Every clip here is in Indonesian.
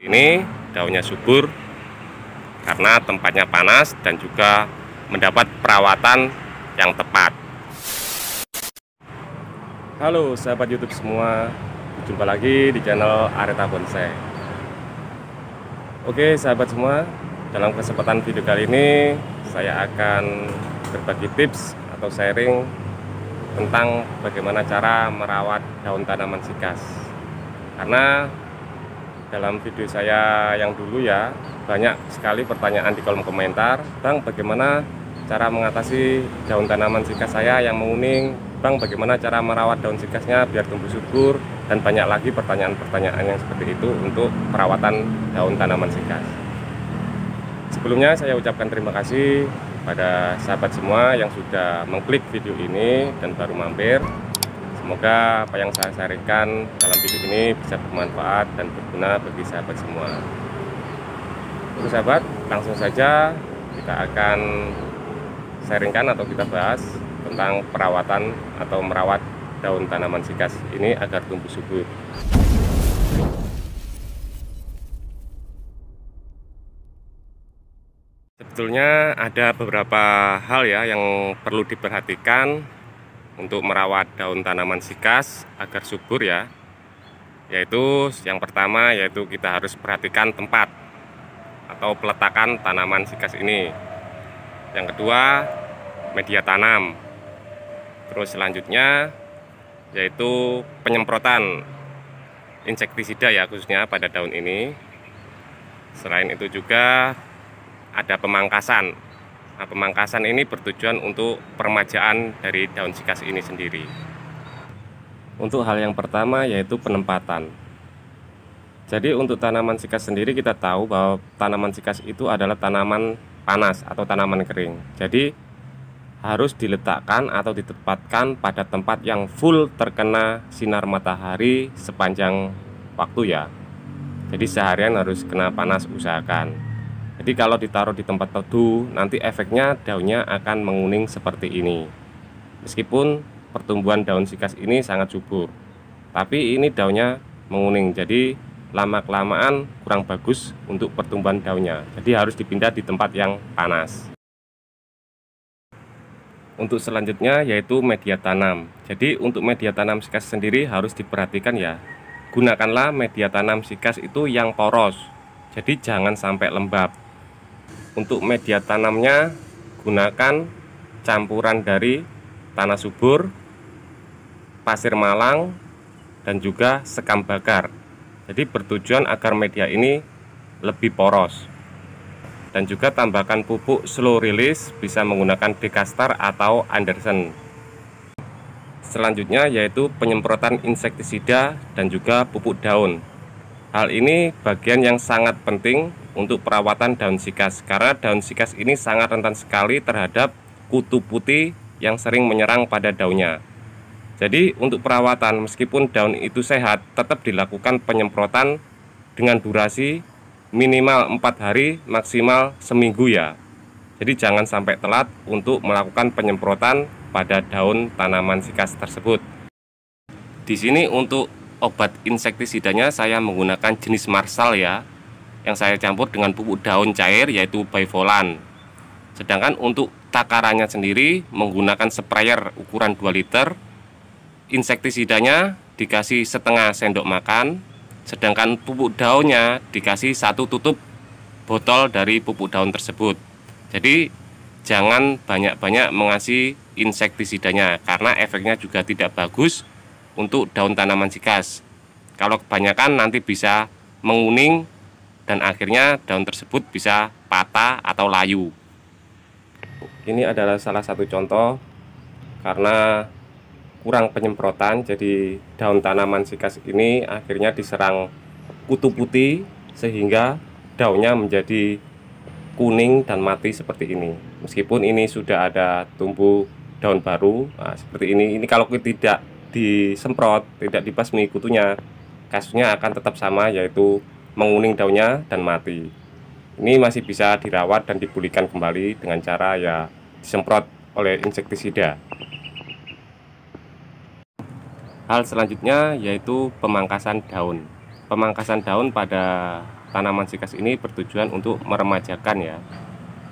Ini daunnya subur karena tempatnya panas dan juga mendapat perawatan yang tepat. Halo sahabat YouTube semua, jumpa lagi di channel Areta Bonsai. Oke sahabat semua, dalam kesempatan video kali ini saya akan berbagi tips atau sharing tentang bagaimana cara merawat daun tanaman sikas. Karena dalam video saya yang dulu ya, banyak sekali pertanyaan di kolom komentar, Bang bagaimana cara mengatasi daun tanaman sikas saya yang menguning, Bang bagaimana cara merawat daun sikasnya biar tumbuh subur, dan banyak lagi pertanyaan-pertanyaan yang seperti itu untuk perawatan daun tanaman sikas. Sebelumnya saya ucapkan terima kasih pada sahabat semua yang sudah mengklik video ini dan baru mampir. Semoga apa yang saya sharingkan dalam video ini bisa bermanfaat dan berguna bagi sahabat semua. Oke sahabat, langsung saja kita akan sharingkan atau kita bahas tentang perawatan atau merawat daun tanaman sikas ini agar tumbuh subur. Sebetulnya ada beberapa hal ya yang perlu diperhatikan untuk merawat daun tanaman sikas agar subur ya, yaitu yang pertama yaitu kita harus perhatikan tempat atau peletakan tanaman sikas ini. Yang kedua media tanam. Terus selanjutnya yaitu penyemprotan insektisida ya khususnya pada daun ini. Selain itu juga ada pemangkasan. Nah, pemangkasan ini bertujuan untuk peremajaan dari daun sikas ini sendiri. Untuk hal yang pertama yaitu penempatan. Jadi untuk tanaman sikas sendiri kita tahu bahwa tanaman sikas itu adalah tanaman panas atau tanaman kering. Jadi harus diletakkan atau ditempatkan pada tempat yang full terkena sinar matahari sepanjang waktu ya. Jadi seharian harus kena panas usahakan. Jadi kalau ditaruh di tempat teduh, nanti efeknya daunnya akan menguning seperti ini. Meskipun pertumbuhan daun sikas ini sangat subur, tapi ini daunnya menguning, jadi lama-kelamaan kurang bagus untuk pertumbuhan daunnya. Jadi harus dipindah di tempat yang panas. Untuk selanjutnya yaitu media tanam. Jadi untuk media tanam sikas sendiri harus diperhatikan ya. Gunakanlah media tanam sikas itu yang poros, jadi jangan sampai lembab. Untuk media tanamnya gunakan campuran dari tanah subur, pasir malang, dan juga sekam bakar. Jadi bertujuan agar media ini lebih poros. Dan juga tambahkan pupuk slow release, bisa menggunakan Dekastar atau Anderson. Selanjutnya yaitu penyemprotan insektisida dan juga pupuk daun. Hal ini bagian yang sangat penting untuk perawatan daun sikas, karena daun sikas ini sangat rentan sekali terhadap kutu putih yang sering menyerang pada daunnya. Jadi untuk perawatan meskipun daun itu sehat, tetap dilakukan penyemprotan dengan durasi minimal 4 hari maksimal seminggu ya. Jadi jangan sampai telat untuk melakukan penyemprotan pada daun tanaman sikas tersebut. Di sini untuk obat insektisidanya saya menggunakan jenis Marshall ya, yang saya campur dengan pupuk daun cair yaitu Bivolan. Sedangkan untuk takarannya sendiri menggunakan sprayer ukuran 2 liter. Insektisidanya dikasih setengah sendok makan, sedangkan pupuk daunnya dikasih 1 tutup botol dari pupuk daun tersebut. Jadi jangan banyak-banyak mengasih insektisidanya karena efeknya juga tidak bagus untuk daun tanaman sikas. Kalau kebanyakan nanti bisa menguning dan akhirnya daun tersebut bisa patah atau layu. Ini adalah salah satu contoh karena kurang penyemprotan, jadi daun tanaman sikas ini akhirnya diserang kutu putih sehingga daunnya menjadi kuning dan mati seperti ini. Meskipun ini sudah ada tumbuh daun baru, nah, seperti ini. Ini kalau tidak disemprot, tidak dibasmi kutunya, kasusnya akan tetap sama, yaitu menguning daunnya dan mati. Ini masih bisa dirawat dan dipulihkan kembali dengan cara ya disemprot oleh insektisida. Hal selanjutnya yaitu pemangkasan daun. Pemangkasan daun pada tanaman sikas ini bertujuan untuk meremajakan ya.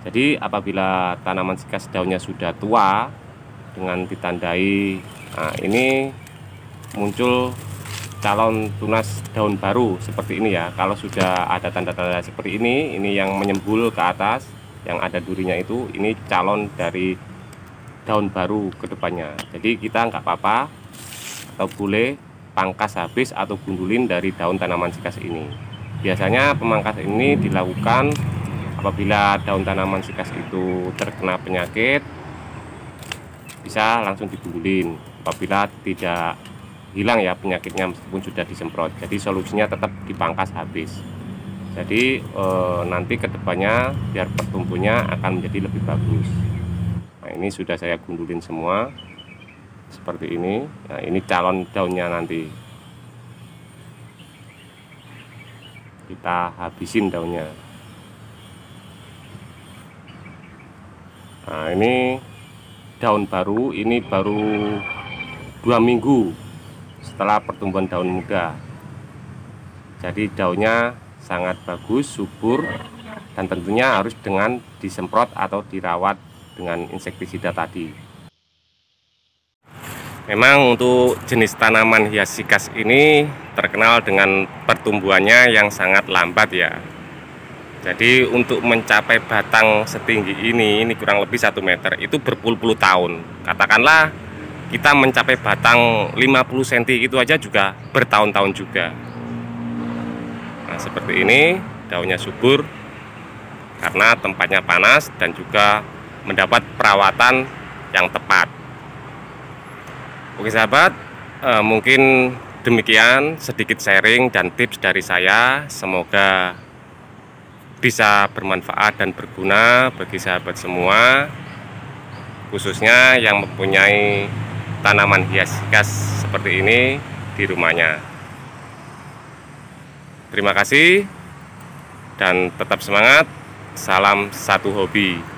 Jadi apabila tanaman sikas daunnya sudah tua dengan ditandai, nah ini muncul calon tunas daun baru seperti ini ya. Kalau sudah ada tanda-tanda seperti ini yang menyembul ke atas, yang ada durinya itu, ini calon dari daun baru ke depannya. Jadi kita nggak apa-apa atau boleh pangkas habis atau gundulin dari daun tanaman sikas ini. Biasanya pemangkasan ini dilakukan apabila daun tanaman sikas itu terkena penyakit, bisa langsung digundulin. Apabila tidak hilang ya penyakitnya meskipun sudah disemprot, jadi solusinya tetap dipangkas habis. Jadi nanti kedepannya biar pertumbuhannya akan menjadi lebih bagus. Nah ini sudah saya gundulin semua seperti ini. Nah ini calon daunnya, nanti kita habisin daunnya. Nah ini daun baru, ini baru 2 minggu setelah pertumbuhan daun muda. Jadi daunnya sangat bagus, subur, dan tentunya harus dengan disemprot atau dirawat dengan insektisida tadi. Memang untuk jenis tanaman hias sikas ini terkenal dengan pertumbuhannya yang sangat lambat ya. Jadi untuk mencapai batang setinggi ini kurang lebih 1 meter itu berpuluh-puluh tahun. Katakanlah kita mencapai batang 50 cm itu aja juga bertahun-tahun juga. Nah seperti ini, daunnya subur karena tempatnya panas dan juga mendapat perawatan yang tepat. Oke sahabat, mungkin demikian sedikit sharing dan tips dari saya. Semoga bisa bermanfaat dan berguna bagi sahabat semua, khususnya yang mempunyai tanaman hias sikas seperti ini di rumahnya. Terima kasih dan tetap semangat. Salam satu hobi.